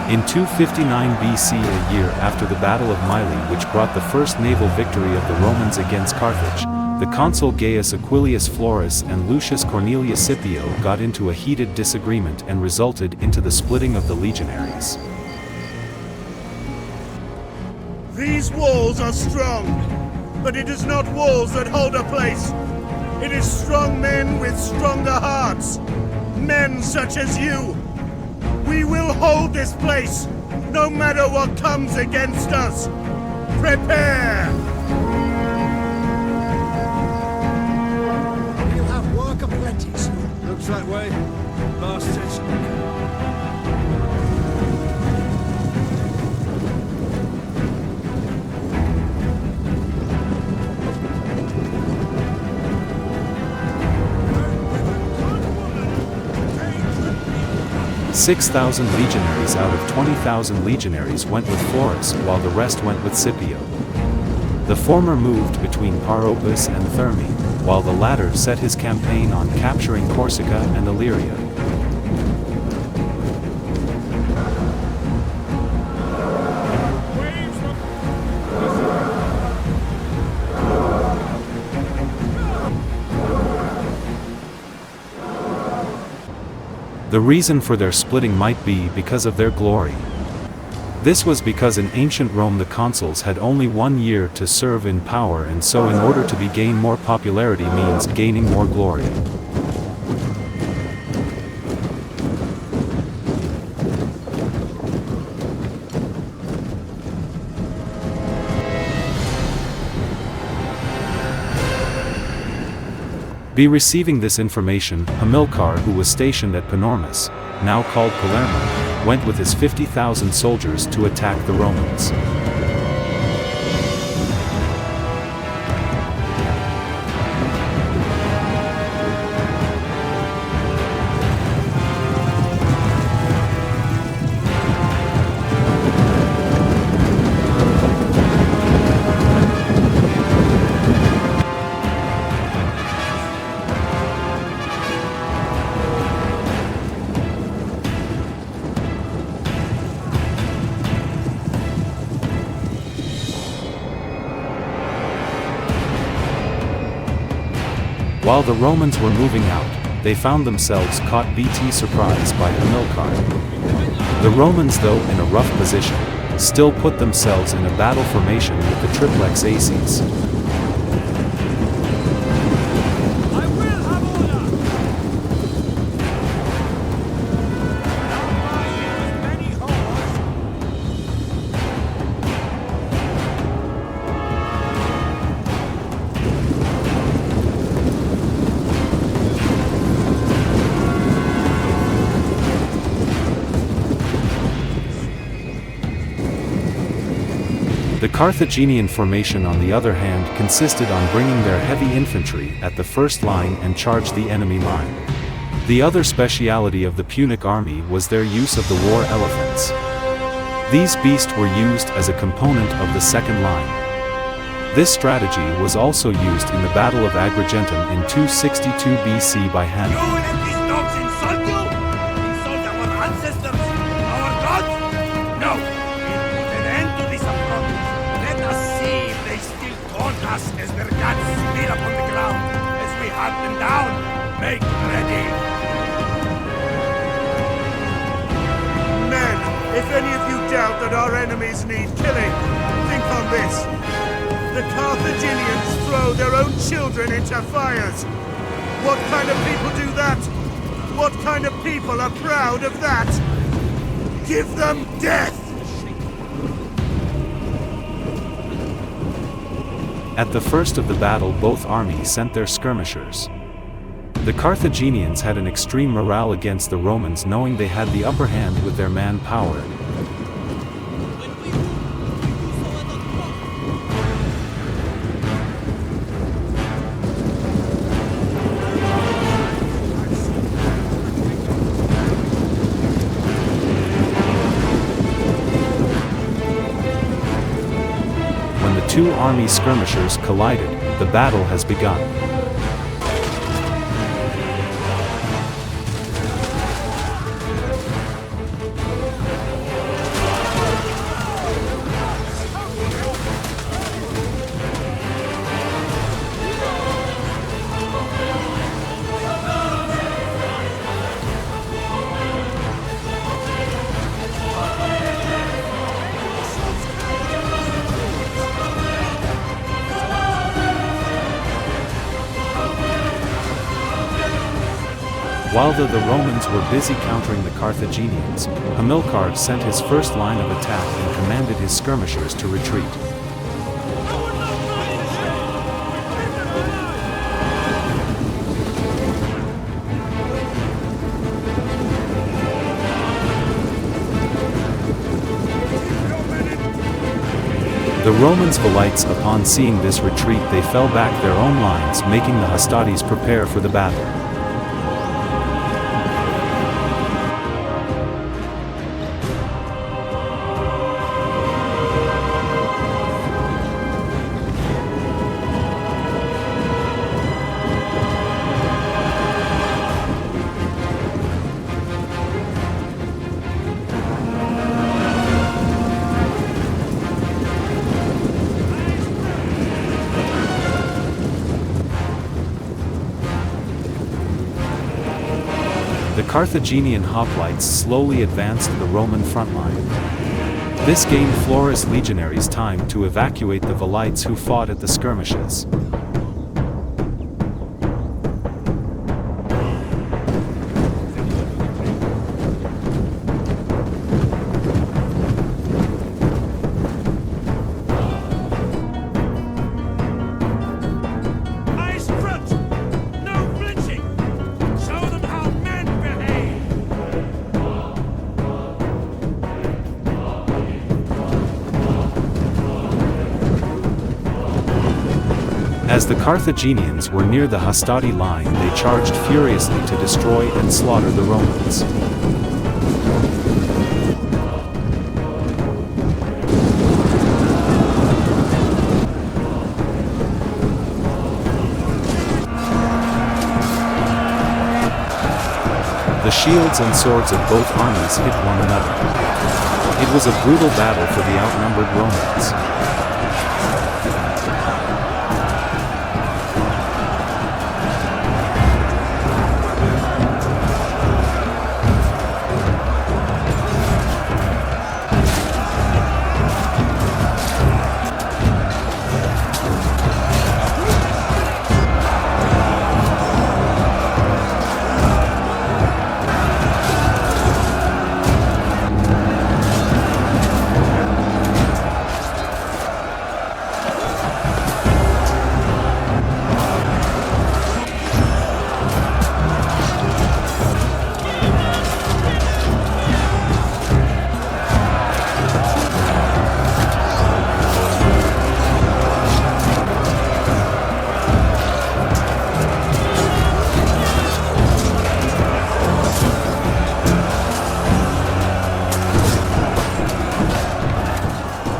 In 259 BC, a year after the Battle of Mylae, which brought the first naval victory of the Romans against Carthage, the consul Gaius Aquillius Florus and Lucius Cornelius Scipio got into a heated disagreement and resulted into the splitting of the Legionaries. These walls are strong, but it is not walls that hold a place. It is strong men with stronger hearts. Men such as you. We will hold this place, no matter what comes against us. Prepare! We'll have work aplenty soon. Looks that way, bastards. 6,000 legionaries out of 20,000 legionaries went with Florus, while the rest went with Scipio. The former moved between Panormus and Thermae, while the latter set his campaign on capturing Corsica and Aleria. The reason for their splitting might be because of their glory. This was because in ancient Rome the consuls had only 1 year to serve in power, and so in order to gain more popularity means gaining more glory. Be receiving this information, Hamilcar, who was stationed at Panormus, now called Palermo, went with his 50,000 soldiers to attack the Romans. While the Romans were moving out, they found themselves caught bt surprise by Hamilcar. The Romans, though in a rough position, still put themselves in a battle formation with the triplex aces. The Carthagenian formation, on the other hand, consisted on bringing their heavy infantry at the first line and charge the enemy line. The other speciality of the Punic army was their use of the war elephants. These beasts were used as a component of the second line. This strategy was also used in the Battle of Agrigentum in 262 BC by Hannibal. You let these dogs insult you? Insult our ancestors? Our gods? No! We'll put an end to this approach. Let us see if they still taunt us as their gods spit upon the ground as we hunt them down. Make ready! Men, if any of you doubt that our enemies need killing, think on this. The Carthagenians throw their own children into fires. What kind of people do that? What kind of people are proud of that? Give them death! At the first of the battle, both armies sent their skirmishers. The Carthaginians had an extreme morale against the Romans, knowing they had the upper hand with their manpower. Two army skirmishers collided. The battle has begun. While the Romans were busy countering the Carthaginians, Hamilcar sent his first line of attack and commanded his skirmishers to retreat. The Romans' hoplites, upon seeing this retreat, they fell back their own lines, making the Hastades prepare for the battle. The Carthagenian hoplites slowly advanced to the Roman front line. This gained Florus legionaries time to evacuate the hoplites who fought at the skirmishes. As the Carthaginians were near the Hastati line, they charged furiously to destroy and slaughter the Romans. The shields and swords of both armies hit one another. It was a brutal battle for the outnumbered Romans.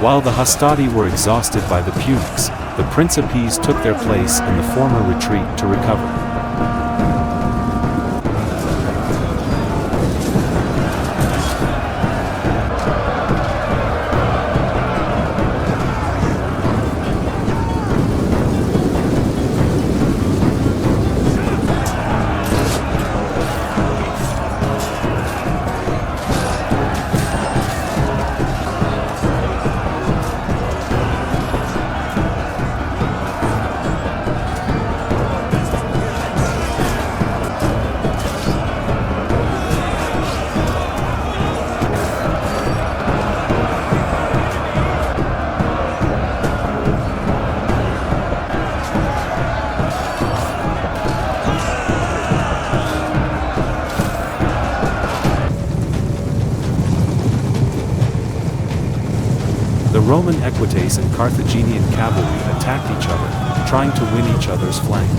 While the Hastati were exhausted by the Punics, the Principes took their place in the former retreat to recover. The Roman Equites and Carthagenian cavalry attacked each other, trying to win each other's flank.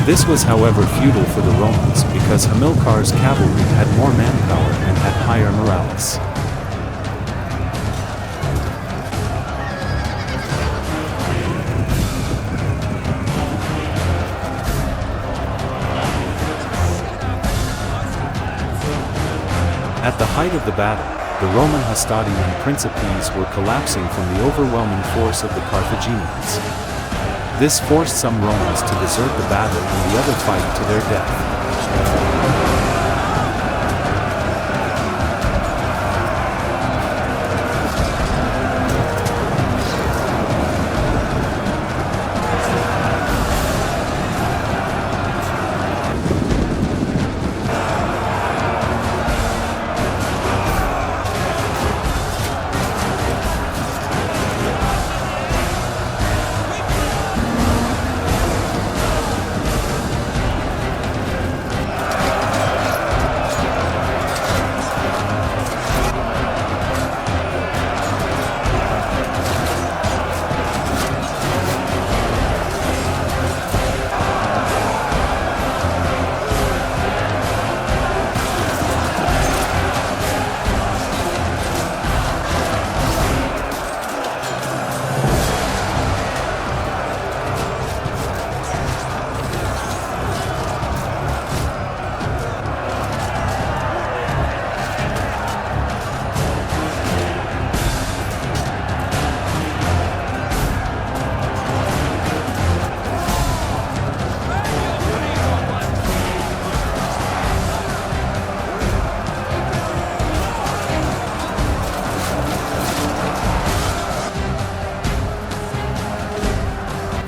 This was, however, futile for the Romans because Hamilcar's cavalry had more manpower and had higher morales. At the height of the battle, the Roman Hastati and Principes were collapsing from the overwhelming force of the Carthaginians. This forced some Romans to desert the battle and the other fight to their death.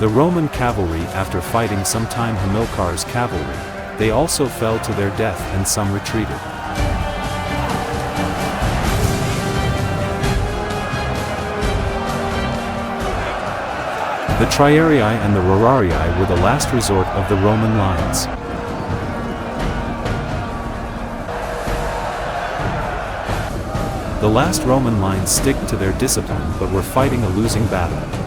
The Roman cavalry, after fighting some time Hamilcar's cavalry, they also fell to their death and some retreated. The Triarii and the Rorarii were the last resort of the Roman lines. The last Roman lines stick to their discipline but were fighting a losing battle.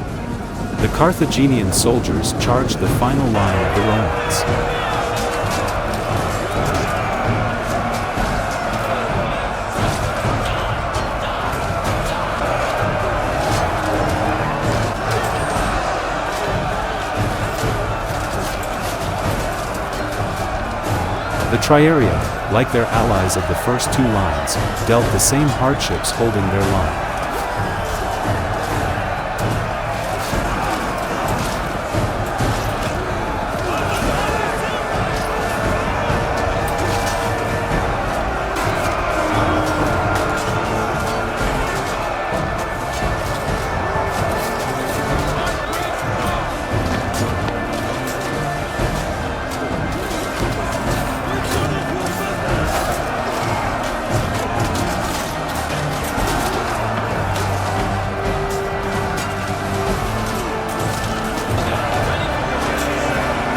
The Carthagenian soldiers charged the final line of the Romans. The Triarii, like their allies of the first two lines, dealt the same hardships holding their line.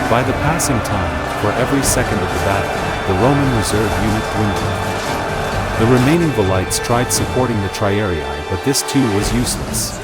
By the passing time, for every second of the battle, the Roman reserve unit dwindled. The remaining hoplites tried supporting the Triarii, but this too was useless.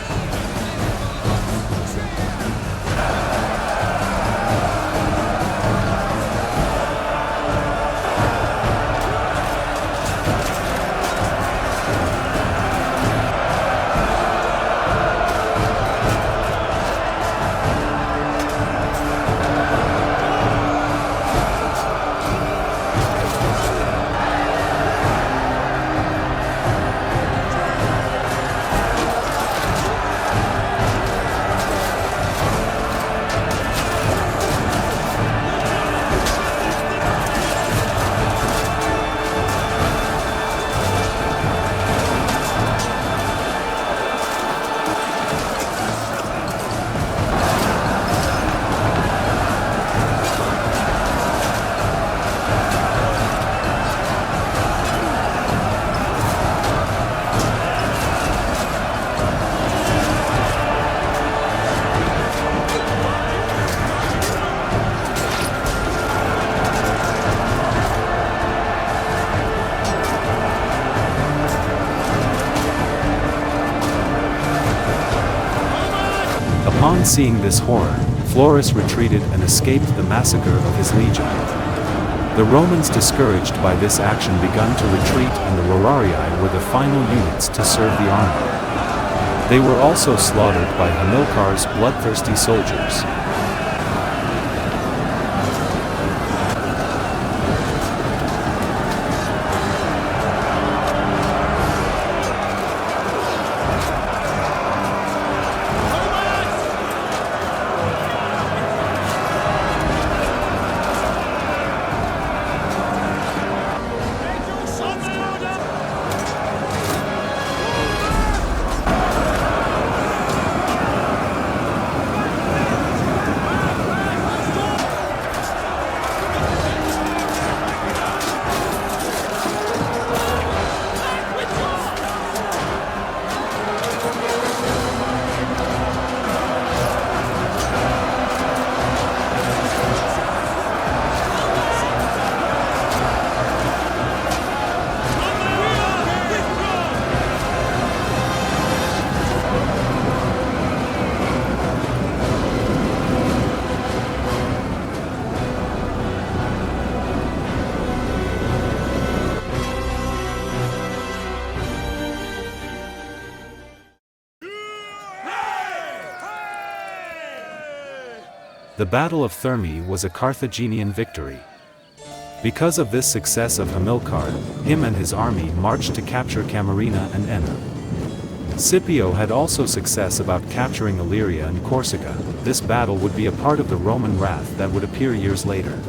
Upon seeing this horror, Florus retreated and escaped the massacre of his legion. The Romans, discouraged by this action, begun to retreat, and the Rorarii were the final units to serve the army. They were also slaughtered by Hamilcar's bloodthirsty soldiers. The Battle of Thermae was a Carthagenian victory. Because of this success of Hamilcar, him and his army marched to capture Camarina and Enna. Scipio had also success about capturing Aleria and Corsica. This battle would be a part of the Roman wrath that would appear years later.